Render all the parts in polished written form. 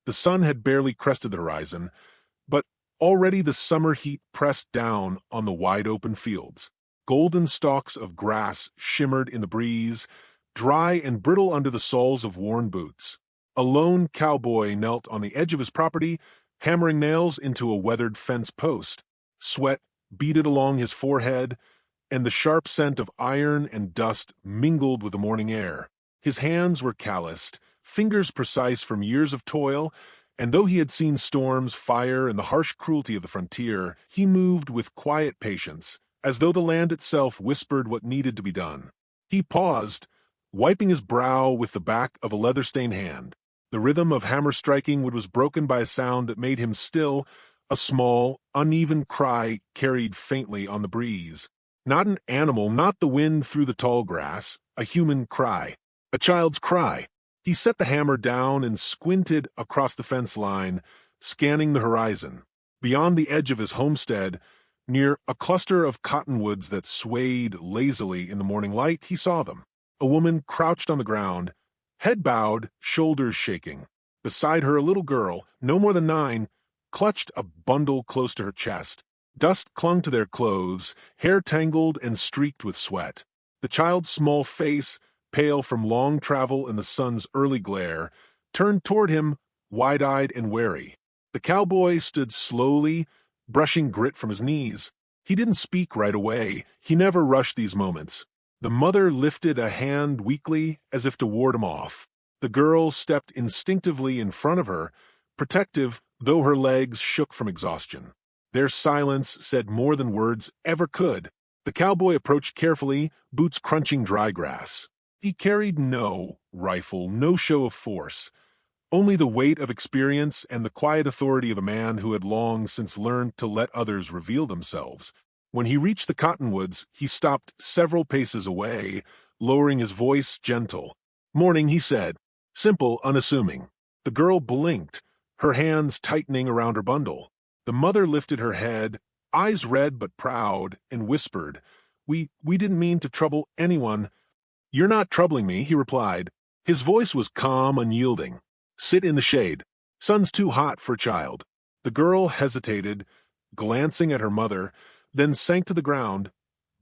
The sun had barely crested the horizon, but already the summer heat pressed down on the wide-open fields. Golden stalks of grass shimmered in the breeze, dry and brittle under the soles of worn boots. A lone cowboy knelt on the edge of his property, hammering nails into a weathered fence post. Sweat beaded along his forehead, and the sharp scent of iron and dust mingled with the morning air. His hands were calloused, fingers precise from years of toil, and though he had seen storms, fire, and the harsh cruelty of the frontier, he moved with quiet patience, as though the land itself whispered what needed to be done. He paused, wiping his brow with the back of a leather-stained hand. The rhythm of hammer striking wood was broken by a sound that made him still, a small, uneven cry carried faintly on the breeze. Not an animal, not the wind through the tall grass, a human cry, a child's cry. He set the hammer down and squinted across the fence line, scanning the horizon. Beyond the edge of his homestead, near a cluster of cottonwoods that swayed lazily in the morning light, he saw them. A woman crouched on the ground, head bowed, shoulders shaking. Beside her, a little girl, no more than 9, clutched a bundle close to her chest. Dust clung to their clothes, hair tangled and streaked with sweat. The child's small face, pale from long travel in the sun's early glare, turned toward him, wide-eyed and wary. The cowboy stood slowly, brushing grit from his knees. He didn't speak right away. He never rushed these moments. The mother lifted a hand weakly, as if to ward him off. The girl stepped instinctively in front of her, protective, though her legs shook from exhaustion. Their silence said more than words ever could. The cowboy approached carefully, boots crunching dry grass. He carried no rifle, no show of force, only the weight of experience and the quiet authority of a man who had long since learned to let others reveal themselves. When he reached the cottonwoods, he stopped several paces away, lowering his voice gentle. "Morning," he said, simple, unassuming. The girl blinked, her hands tightening around her bundle. The mother lifted her head, eyes red but proud, and whispered, We didn't mean to trouble anyone." "You're not troubling me," he replied. His voice was calm, unyielding. "Sit in the shade. Sun's too hot for a child." The girl hesitated, glancing at her mother, then sank to the ground,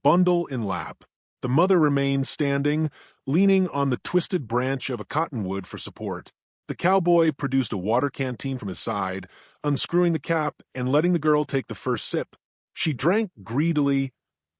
bundle in lap. The mother remained standing, leaning on the twisted branch of a cottonwood for support. The cowboy produced a water canteen from his side, unscrewing the cap and letting the girl take the first sip. She drank greedily,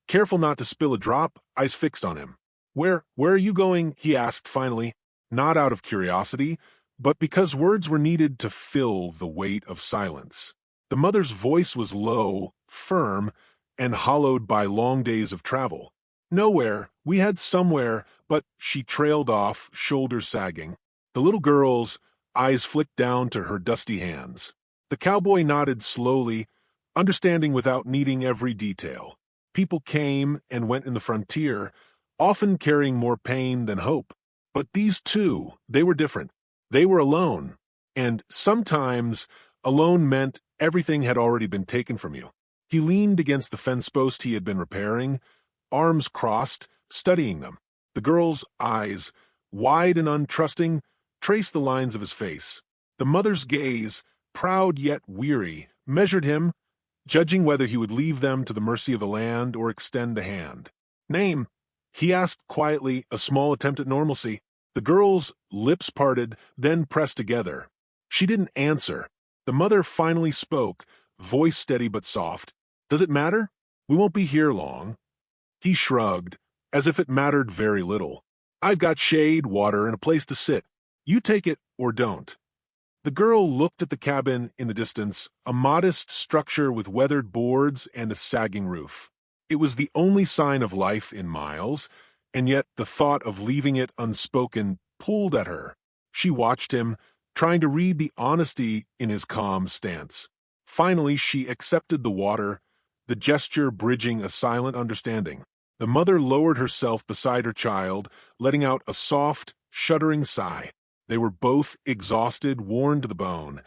careful not to spill a drop, eyes fixed on him. Where are you going?" he asked finally, not out of curiosity, but because words were needed to fill the weight of silence. The mother's voice was low, firm, and hollowed by long days of travel. "Nowhere. We had somewhere," but she trailed off, shoulders sagging. The little girl's eyes flicked down to her dusty hands. The cowboy nodded slowly, understanding without needing every detail. People came and went in the frontier, often carrying more pain than hope. But these two, they were different. They were alone, and sometimes alone meant everything had already been taken from you. He leaned against the fence post he had been repairing, arms crossed, studying them. The girl's eyes, wide and untrusting, traced the lines of his face. The mother's gaze, proud yet weary, measured him, judging whether he would leave them to the mercy of the land or extend a hand. "Name?" he asked quietly, a small attempt at normalcy. The girl's lips parted, then pressed together. She didn't answer. The mother finally spoke, voice steady but soft. "Does it matter? We won't be here long." He shrugged, as if it mattered very little. "I've got shade, water, and a place to sit. You take it or don't." The girl looked at the cabin in the distance, a modest structure with weathered boards and a sagging roof. It was the only sign of life in miles, and yet the thought of leaving it unspoken pulled at her. She watched him, trying to read the honesty in his calm stance. Finally, she accepted the water, the gesture bridging a silent understanding. The mother lowered herself beside her child, letting out a soft, shuddering sigh. They were both exhausted, worn to the bone,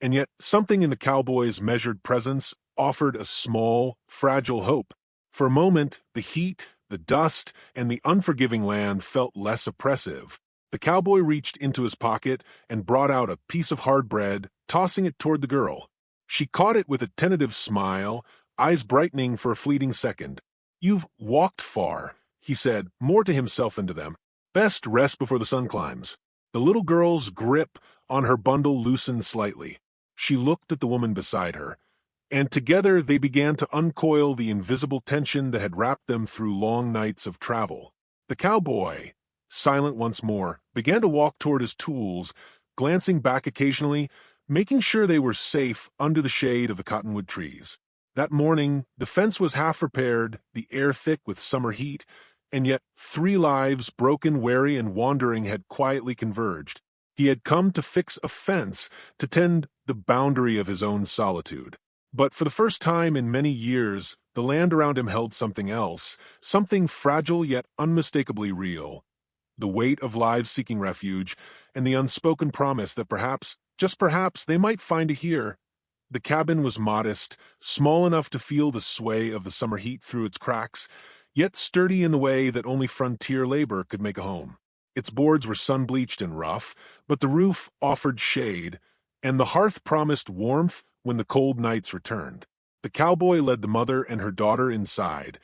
and yet something in the cowboy's measured presence offered a small, fragile hope. For a moment, the heat, the dust, and the unforgiving land felt less oppressive. The cowboy reached into his pocket and brought out a piece of hard bread, tossing it toward the girl. She caught it with a tentative smile, eyes brightening for a fleeting second. "You've walked far," he said, more to himself than to them. "Best rest before the sun climbs." The little girl's grip on her bundle loosened slightly. She looked at the woman beside her, and together they began to uncoil the invisible tension that had wrapped them through long nights of travel. The cowboy, silent once more, began to walk toward his tools, glancing back occasionally, making sure they were safe under the shade of the cottonwood trees. That morning, the fence was half repaired, the air thick with summer heat, and yet 3 lives, broken, weary, and wandering, had quietly converged. He had come to fix a fence, to tend the boundary of his own solitude. But for the first time in many years, the land around him held something else, something fragile yet unmistakably real. The weight of lives seeking refuge, and the unspoken promise that perhaps, just perhaps, they might find it here. The cabin was modest, small enough to feel the sway of the summer heat through its cracks, yet sturdy in the way that only frontier labor could make a home. Its boards were sun-bleached and rough, but the roof offered shade, and the hearth promised warmth when the cold nights returned. The cowboy led the mother and her daughter inside,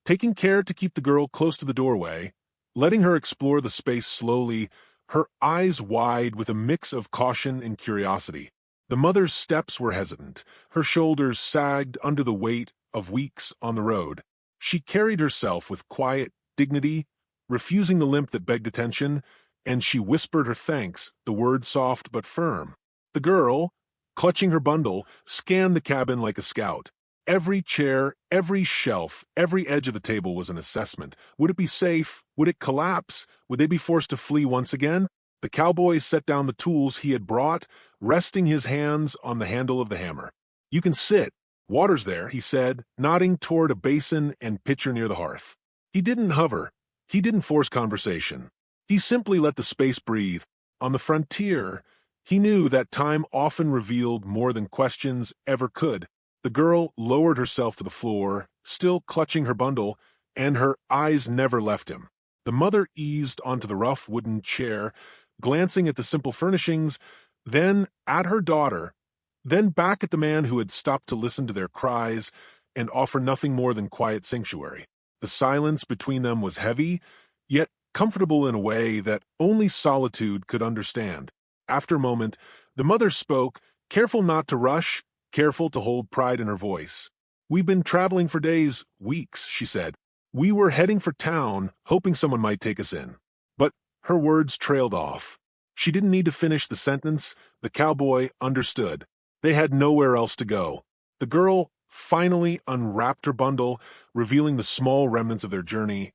taking care to keep the girl close to the doorway, letting her explore the space slowly, her eyes wide with a mix of caution and curiosity. The mother's steps were hesitant, her shoulders sagged under the weight of weeks on the road. She carried herself with quiet dignity, refusing the limp that begged attention, and she whispered her thanks, the words soft but firm. The girl, clutching her bundle, scanned the cabin like a scout. Every chair, every shelf, every edge of the table was an assessment. Would it be safe? Would it collapse? Would they be forced to flee once again? The cowboy set down the tools he had brought, resting his hands on the handle of the hammer. "You can sit. Water's there," he said, nodding toward a basin and pitcher near the hearth. He didn't hover. He didn't force conversation. He simply let the space breathe. On the frontier, he knew that time often revealed more than questions ever could. The girl lowered herself to the floor, still clutching her bundle, and her eyes never left him. The mother eased onto the rough wooden chair, glancing at the simple furnishings, then at her daughter, then back at the man who had stopped to listen to their cries and offer nothing more than quiet sanctuary. The silence between them was heavy, yet comfortable in a way that only solitude could understand. After a moment, the mother spoke, careful not to rush, careful to hold pride in her voice. "We've been traveling for days, weeks," she said. "We were heading for town, hoping someone might take us in." But her words trailed off. She didn't need to finish the sentence. The cowboy understood. They had nowhere else to go. The girl finally unwrapped her bundle, revealing the small remnants of their journey.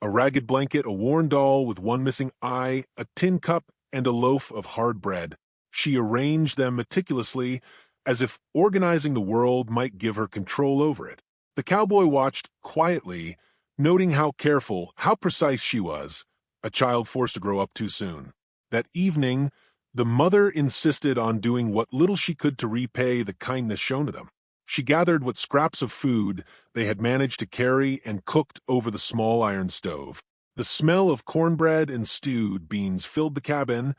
A ragged blanket, a worn doll with one missing eye, a tin cup, and a loaf of hard bread. She arranged them meticulously, as if organizing the world might give her control over it. The cowboy watched quietly, noting how careful, how precise she was, a child forced to grow up too soon. That evening, the mother insisted on doing what little she could to repay the kindness shown to them. She gathered what scraps of food they had managed to carry and cooked over the small iron stove. The smell of cornbread and stewed beans filled the cabin,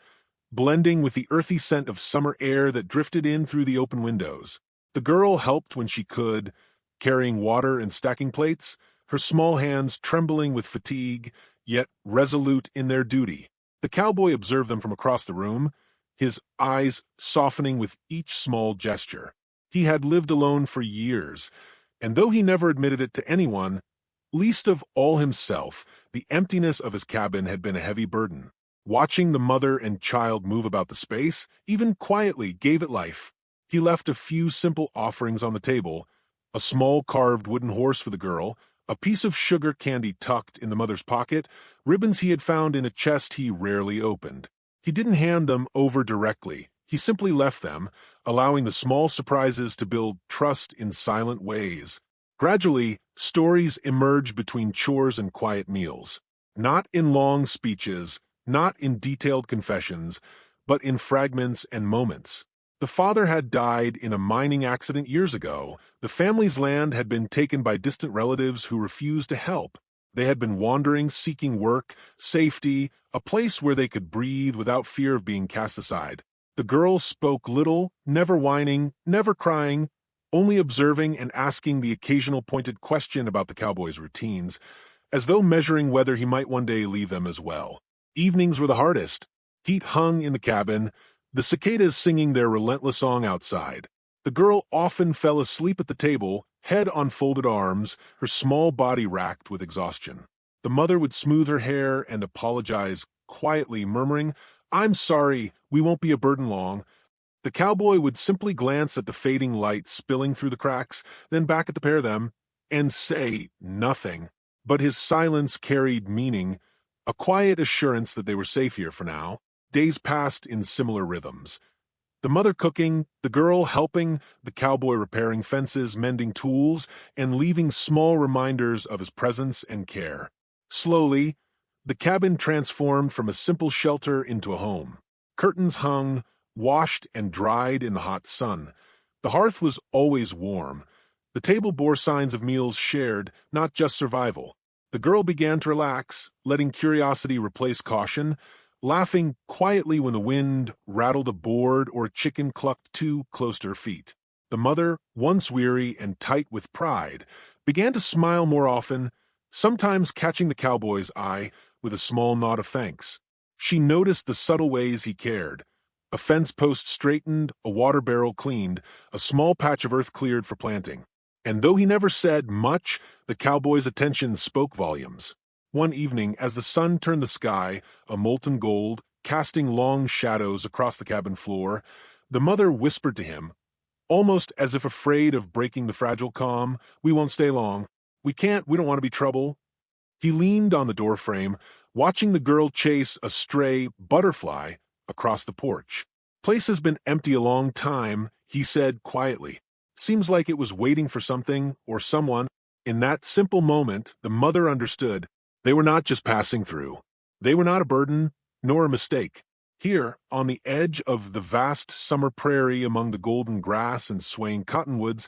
blending with the earthy scent of summer air that drifted in through the open windows. The girl helped when she could, carrying water and stacking plates, her small hands trembling with fatigue, yet resolute in their duty. The cowboy observed them from across the room, his eyes softening with each small gesture. He had lived alone for years, and though he never admitted it to anyone, least of all himself, the emptiness of his cabin had been a heavy burden. Watching the mother and child move about the space, even quietly, gave it life. He left a few simple offerings on the table, a small carved wooden horse for the girl, a piece of sugar candy tucked in the mother's pocket, ribbons he had found in a chest he rarely opened. He didn't hand them over directly. He simply left them, allowing the small surprises to build trust in silent ways. Gradually, stories emerged between chores and quiet meals. Not in long speeches, not in detailed confessions, but in fragments and moments. The father had died in a mining accident years ago. The family's land had been taken by distant relatives who refused to help. They had been wandering, seeking work, safety, a place where they could breathe without fear of being cast aside. The girl spoke little, never whining, never crying, only observing and asking the occasional pointed question about the cowboy's routines, as though measuring whether he might one day leave them as well. Evenings were the hardest. Heat hung in the cabin, the cicadas singing their relentless song outside. The girl often fell asleep at the table, head on folded arms, her small body racked with exhaustion. The mother would smooth her hair and apologize quietly, murmuring, "I'm sorry, we won't be a burden long." The cowboy would simply glance at the fading light spilling through the cracks, then back at the pair of them, and say nothing. But his silence carried meaning, a quiet assurance that they were safe here for now. Days passed in similar rhythms. The mother cooking, the girl helping, the cowboy repairing fences, mending tools, and leaving small reminders of his presence and care. Slowly, the cabin transformed from a simple shelter into a home. Curtains hung, washed and dried in the hot sun. The hearth was always warm. The table bore signs of meals shared, not just survival. The girl began to relax, letting curiosity replace caution, laughing quietly when the wind rattled a board or a chicken clucked too close to her feet. The mother, once weary and tight with pride, began to smile more often, sometimes catching the cowboy's eye with a small nod of thanks. She noticed the subtle ways he cared. A fence post straightened, a water barrel cleaned, a small patch of earth cleared for planting. And though he never said much, the cowboy's attention spoke volumes. One evening, as the sun turned the sky, a molten gold, casting long shadows across the cabin floor, the mother whispered to him, almost as if afraid of breaking the fragile calm, "We won't stay long. We don't want to be trouble." He leaned on the doorframe, watching the girl chase a stray butterfly across the porch. "Place has been empty a long time," he said quietly. "Seems like it was waiting for something or someone." In that simple moment, the mother understood. They were not just passing through. They were not a burden, nor a mistake. Here, on the edge of the vast summer prairie among the golden grass and swaying cottonwoods,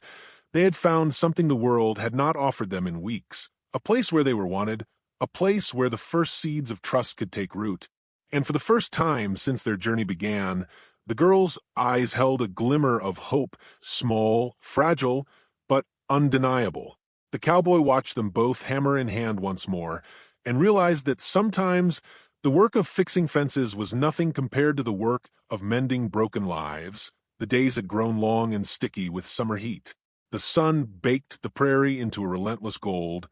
they had found something the world had not offered them in weeks. A place where they were wanted, a place where the first seeds of trust could take root. And for the first time since their journey began, the girl's eyes held a glimmer of hope, small, fragile, but undeniable. The cowboy watched them both hammer in hand once more, and realized that sometimes the work of fixing fences was nothing compared to the work of mending broken lives. The days had grown long and sticky with summer heat. The sun baked the prairie into a relentless gold,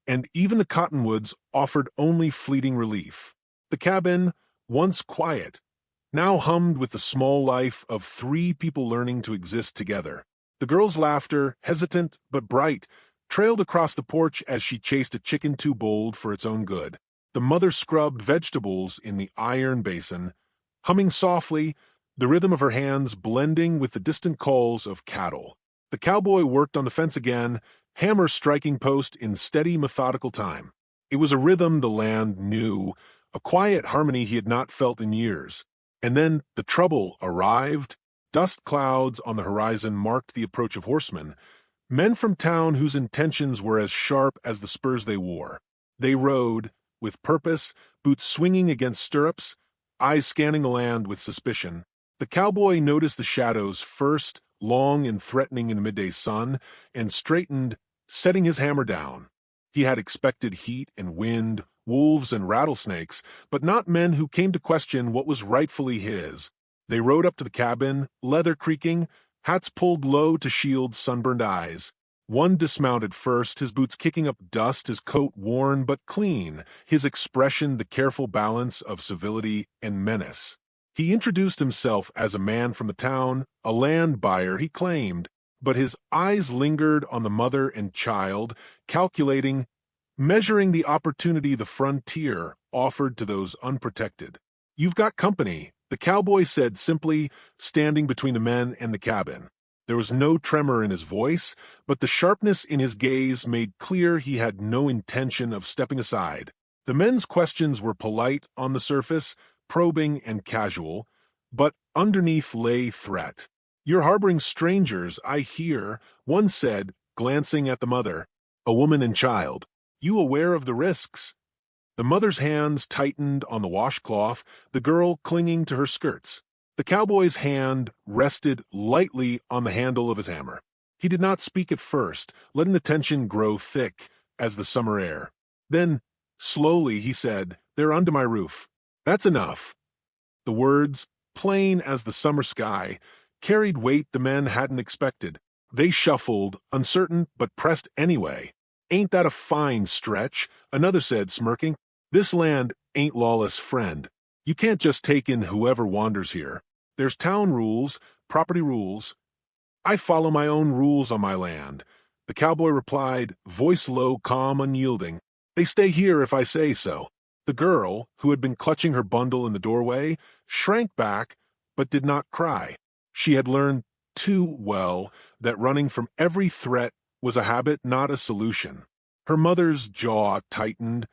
and even the cottonwoods offered only fleeting relief. The cabin, once quiet, now hummed with the small life of three people learning to exist together. The girl's laughter, hesitant but bright, trailed across the porch as she chased a chicken too bold for its own good. The mother scrubbed vegetables in the iron basin, humming softly, the rhythm of her hands blending with the distant calls of cattle. The cowboy worked on the fence again, hammer striking post in steady, methodical time. It was a rhythm the land knew, a quiet harmony he had not felt in years. And then the trouble arrived. Dust clouds on the horizon marked the approach of horsemen, men from town whose intentions were as sharp as the spurs they wore. They rode, with purpose, boots swinging against stirrups, eyes scanning the land with suspicion. The cowboy noticed the shadows first, long and threatening in the midday sun, and straightened, setting his hammer down. He had expected heat and wind, wolves and rattlesnakes, but not men who came to question what was rightfully his. They rode up to the cabin, leather creaking, hats pulled low to shield sunburned eyes. One dismounted first, his boots kicking up dust, his coat worn but clean, his expression the careful balance of civility and menace. He introduced himself as a man from the town, a land buyer he claimed, but his eyes lingered on the mother and child, calculating, measuring the opportunity the frontier offered to those unprotected. "You've got company," the cowboy said simply, standing between the men and the cabin. There was no tremor in his voice, but the sharpness in his gaze made clear he had no intention of stepping aside. The men's questions were polite on the surface, probing and casual, but underneath lay threat. "You're harboring strangers, I hear," one said, glancing at the mother. "A woman and child. You aware of the risks?" The mother's hands tightened on the washcloth, the girl clinging to her skirts. The cowboy's hand rested lightly on the handle of his hammer. He did not speak at first, letting the tension grow thick as the summer air. Then, slowly, he said, "They're under my roof." "That's enough." The words, plain as the summer sky, carried weight the men hadn't expected. They shuffled, uncertain, but pressed anyway. "Ain't that a fine stretch?" another said, smirking. "This land ain't lawless, friend. You can't just take in whoever wanders here. There's town rules, property rules. I follow my own rules on my land." The cowboy replied, voice low, calm, unyielding. "They stay here if I say so." The girl, who had been clutching her bundle in the doorway, shrank back, but did not cry. She had learned too well that running from every threat was a habit, not a solution. Her mother's jaw tightened,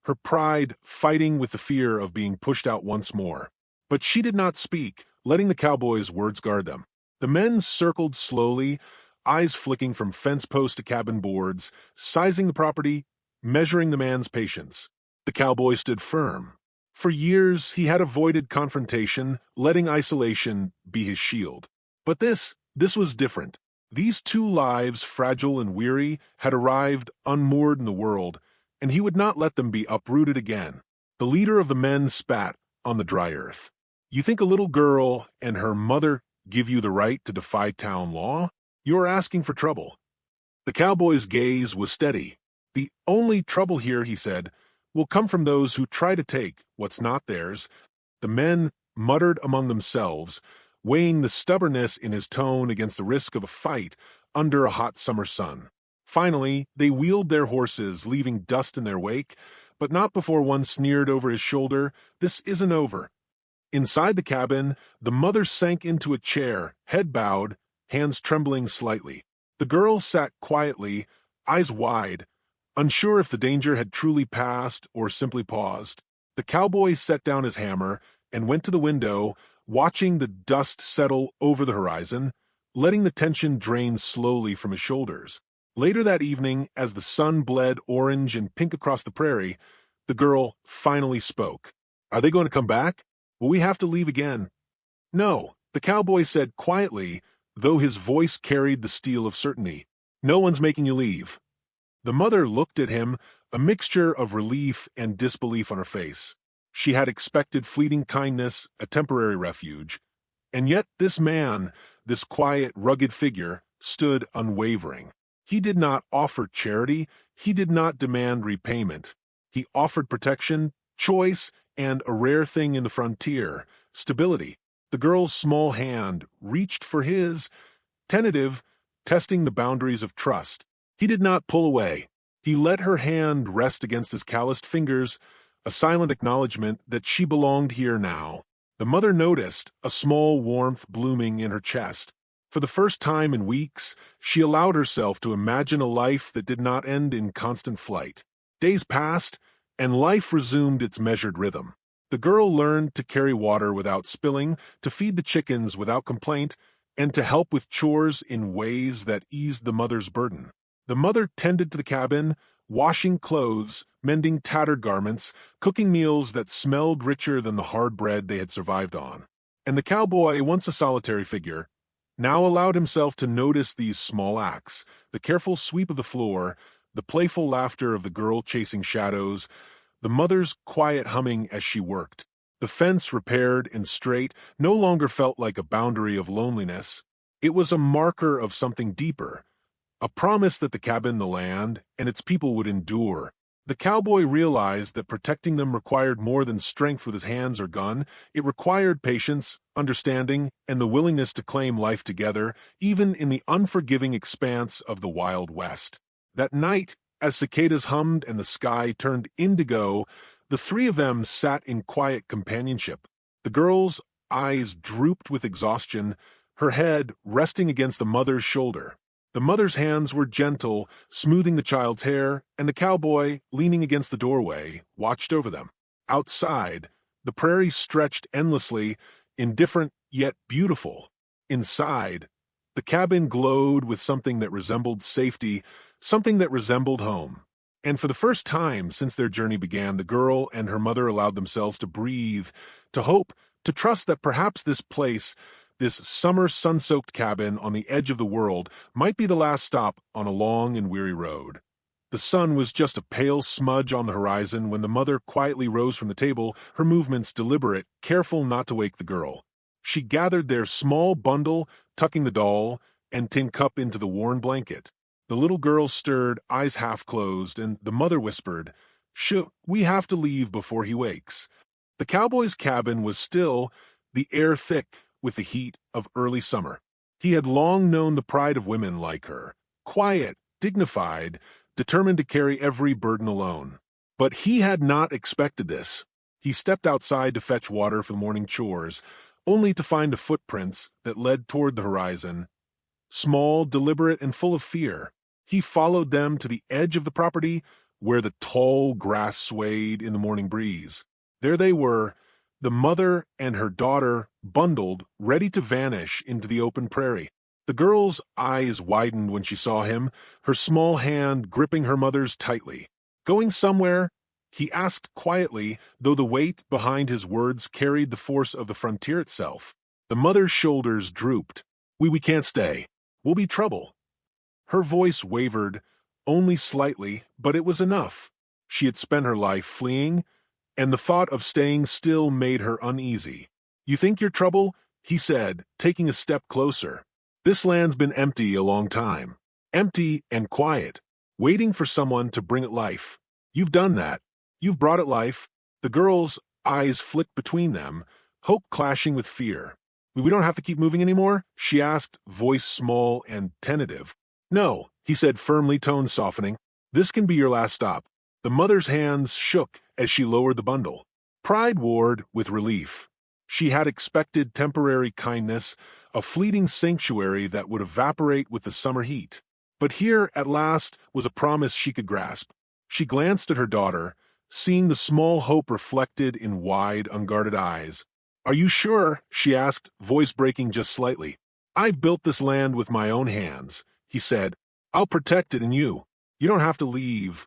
her pride fighting with the fear of being pushed out once more. But she did not speak, letting the cowboy's words guard them. The men circled slowly, eyes flicking from fence post to cabin boards, sizing the property, measuring the man's patience. The cowboy stood firm. For years, he had avoided confrontation, letting isolation be his shield. But this was different. These two lives, fragile and weary, had arrived unmoored in the world, and he would not let them be uprooted again. The leader of the men spat on the dry earth. "You think a little girl and her mother give you the right to defy town law? You're asking for trouble." The cowboy's gaze was steady. "The only trouble here," he said, "will come from those who try to take what's not theirs." The men muttered among themselves, weighing the stubbornness in his tone against the risk of a fight under a hot summer sun. Finally, they wheeled their horses, leaving dust in their wake, but not before one sneered over his shoulder, "This isn't over." Inside the cabin, the mother sank into a chair, head bowed, hands trembling slightly. The girl sat quietly, eyes wide, unsure if the danger had truly passed or simply paused. The cowboy set down his hammer and went to the window, watching the dust settle over the horizon, letting the tension drain slowly from his shoulders. Later that evening, as the sun bled orange and pink across the prairie, the girl finally spoke. "Are they going to come back? Will we have to leave again?" "No," the cowboy said quietly, though his voice carried the steel of certainty. "No one's making you leave." The mother looked at him, a mixture of relief and disbelief on her face. She had expected fleeting kindness, a temporary refuge, and yet this man, this quiet, rugged figure, stood unwavering. He did not offer charity, he did not demand repayment. He offered protection, choice, and a rare thing in the frontier, stability. The girl's small hand reached for his, tentative, testing the boundaries of trust. He did not pull away. He let her hand rest against his calloused fingers, a silent acknowledgement that she belonged here now. The mother noticed a small warmth blooming in her chest. For the first time in weeks, she allowed herself to imagine a life that did not end in constant flight. Days passed, and life resumed its measured rhythm. The girl learned to carry water without spilling, to feed the chickens without complaint, and to help with chores in ways that eased the mother's burden. The mother tended to the cabin, washing clothes, mending tattered garments, cooking meals that smelled richer than the hard bread they had survived on. And the cowboy, once a solitary figure, now allowed himself to notice these small acts, the careful sweep of the floor, the playful laughter of the girl chasing shadows, the mother's quiet humming as she worked. The fence, repaired and straight, no longer felt like a boundary of loneliness. It was a marker of something deeper, a promise that the cabin, the land, and its people would endure. The cowboy realized that protecting them required more than strength with his hands or gun. It required patience, understanding, and the willingness to claim life together, even in the unforgiving expanse of the Wild West. That night, as cicadas hummed and the sky turned indigo, the three of them sat in quiet companionship. The girl's eyes drooped with exhaustion, her head resting against the mother's shoulder. The mother's hands were gentle, smoothing the child's hair, and the cowboy, leaning against the doorway, watched over them. Outside, the prairie stretched endlessly, indifferent yet beautiful. Inside, the cabin glowed with something that resembled safety, something that resembled home. And for the first time since their journey began, the girl and her mother allowed themselves to breathe, to hope, to trust that perhaps this place, this summer sun-soaked cabin on the edge of the world, might be the last stop on a long and weary road. The sun was just a pale smudge on the horizon when the mother quietly rose from the table, her movements deliberate, careful not to wake the girl. She gathered their small bundle, tucking the doll and tin cup into the worn blanket. The little girl stirred, eyes half closed, and the mother whispered, "Shh, we have to leave before he wakes." The cowboy's cabin was still, the air thick with the heat of early summer. He had long known the pride of women like her, quiet, dignified, determined to carry every burden alone. But he had not expected this. He stepped outside to fetch water for the morning chores, only to find the footprints that led toward the horizon. Small, deliberate, and full of fear, he followed them to the edge of the property where the tall grass swayed in the morning breeze. There they were, the mother and her daughter bundled, ready to vanish into the open prairie. The girl's eyes widened when she saw him, her small hand gripping her mother's tightly. "Going somewhere?" he asked quietly, though the weight behind his words carried the force of the frontier itself. The mother's shoulders drooped. We can't stay. We'll be trouble." Her voice wavered, only slightly, but it was enough. She had spent her life fleeing, and the thought of staying still made her uneasy. "You think you're trouble?" he said, taking a step closer. "This land's been empty a long time. Empty and quiet, waiting for someone to bring it life. You've done that. You've brought it life." The girl's eyes flicked between them, hope clashing with fear. "We don't have to keep moving anymore?" she asked, voice small and tentative. "No," he said firmly, tone softening. "This can be your last stop." The mother's hands shook as she lowered the bundle. Pride warred with relief. She had expected temporary kindness, a fleeting sanctuary that would evaporate with the summer heat. But here, at last, was a promise she could grasp. She glanced at her daughter, seeing the small hope reflected in wide, unguarded eyes. "Are you sure?" she asked, voice breaking just slightly. "I've built this land with my own hands," he said. "I'll protect it and you. You don't have to leave."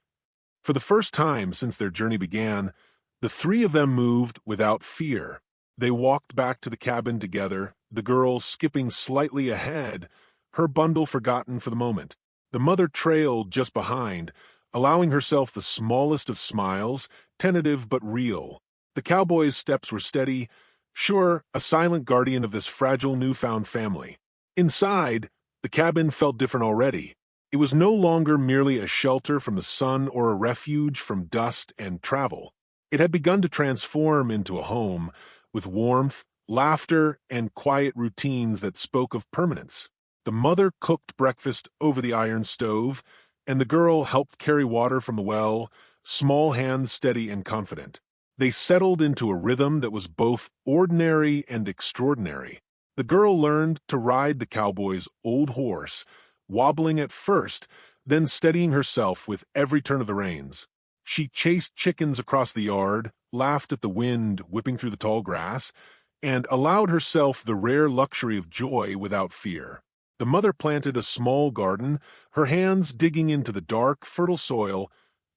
For the first time since their journey began, the three of them moved without fear. They walked back to the cabin together, the girl skipping slightly ahead, her bundle forgotten for the moment. The mother trailed just behind, allowing herself the smallest of smiles, tentative but real. The cowboy's steps were steady, sure, a silent guardian of this fragile newfound family. Inside, the cabin felt different already. It was no longer merely a shelter from the sun or a refuge from dust and travel. It had begun to transform into a home, with warmth, laughter, and quiet routines that spoke of permanence. The mother cooked breakfast over the iron stove, and the girl helped carry water from the well, small hands steady and confident. They settled into a rhythm that was both ordinary and extraordinary. The girl learned to ride the cowboy's old horse, wobbling at first, then steadying herself with every turn of the reins. She chased chickens across the yard, laughed at the wind whipping through the tall grass, and allowed herself the rare luxury of joy without fear. The mother planted a small garden, her hands digging into the dark, fertile soil,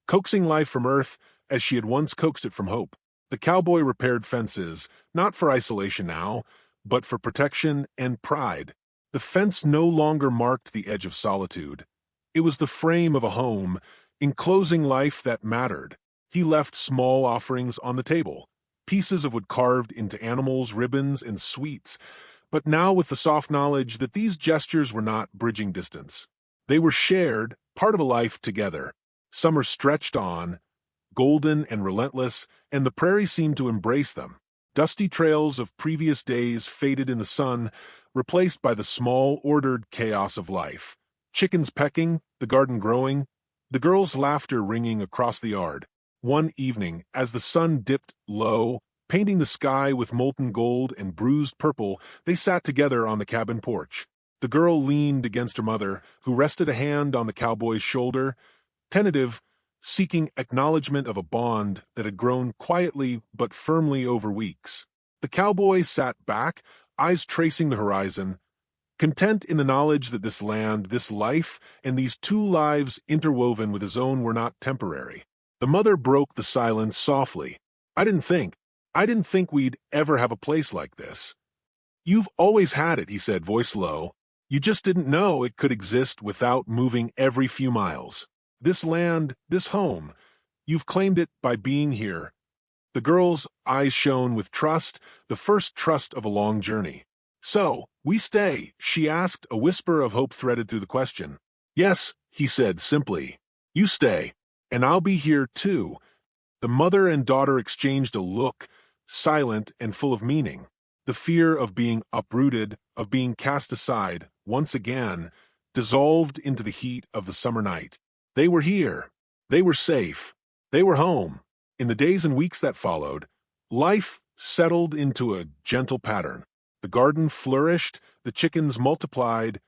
coaxing life from earth as she had once coaxed it from hope. The cowboy repaired fences, not for isolation now, but for protection and pride. The fence no longer marked the edge of solitude. It was the frame of a home, enclosing life that mattered. He left small offerings on the table, pieces of wood carved into animals, ribbons, and sweets, but now with the soft knowledge that these gestures were not bridging distance. They were shared, part of a life together. Summer stretched on, golden and relentless, and the prairie seemed to embrace them. Dusty trails of previous days faded in the sun, replaced by the small, ordered chaos of life. Chickens pecking, the garden growing, the girls' laughter ringing across the yard. One evening, as the sun dipped low, painting the sky with molten gold and bruised purple, they sat together on the cabin porch. The girl leaned against her mother, who rested a hand on the cowboy's shoulder, tentative, seeking acknowledgement of a bond that had grown quietly but firmly over weeks. The cowboy sat back, eyes tracing the horizon, content in the knowledge that this land, this life, and these two lives interwoven with his own were not temporary. The mother broke the silence softly. I didn't think we'd ever have a place like this. You've always had it, he said, voice low. You just didn't know it could exist without moving every few miles. This land, this home, you've claimed it by being here. The girl's eyes shone with trust, the first trust of a long journey. So, we stay, she asked, a whisper of hope threaded through the question. Yes, he said simply. You stay, and I'll be here too. The mother and daughter exchanged a look, silent and full of meaning. The fear of being uprooted, of being cast aside, once again, dissolved into the heat of the summer night. They were here. They were safe. They were home. In the days and weeks that followed, life settled into a gentle pattern. The garden flourished, the chickens multiplied,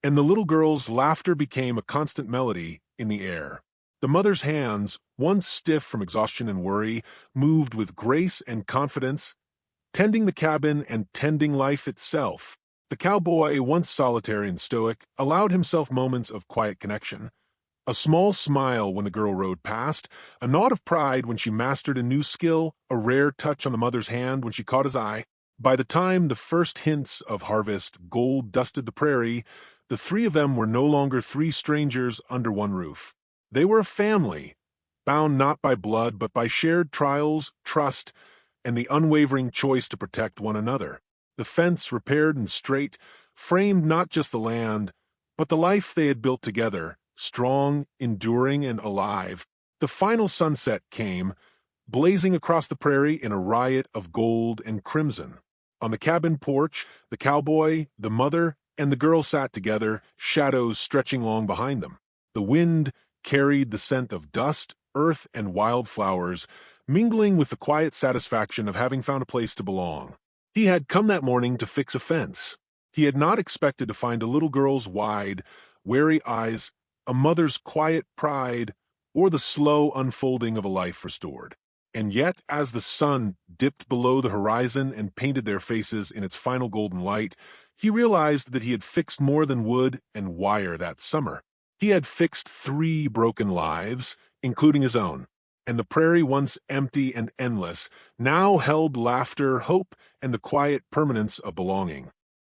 and the little girl's laughter became a constant melody in the air. The mother's hands, once stiff from exhaustion and worry, moved with grace and confidence, tending the cabin and tending life itself. The cowboy, once solitary and stoic, allowed himself moments of quiet connection. A small smile when the girl rode past, a nod of pride when she mastered a new skill, a rare touch on the mother's hand when she caught his eye. By the time the first hints of harvest gold dusted the prairie, the three of them were no longer three strangers under one roof. They were a family, bound not by blood but by shared trials, trust, and the unwavering choice to protect one another. The fence, repaired and straight, framed not just the land, but the life they had built together, strong, enduring, and alive. The final sunset came, blazing across the prairie in a riot of gold and crimson. On the cabin porch, the cowboy, the mother, and the girl sat together, shadows stretching long behind them. The wind carried the scent of dust, earth, and wildflowers, mingling with the quiet satisfaction of having found a place to belong. He had come that morning to fix a fence. He had not expected to find a little girl's wide, wary eyes, a mother's quiet pride, or the slow unfolding of a life restored. And yet, as the sun dipped below the horizon and painted their faces in its final golden light, he realized that he had fixed more than wood and wire that summer. He had fixed 3 broken lives, including his own. And the prairie, once empty and endless, now held laughter, hope, and the quiet permanence of belonging.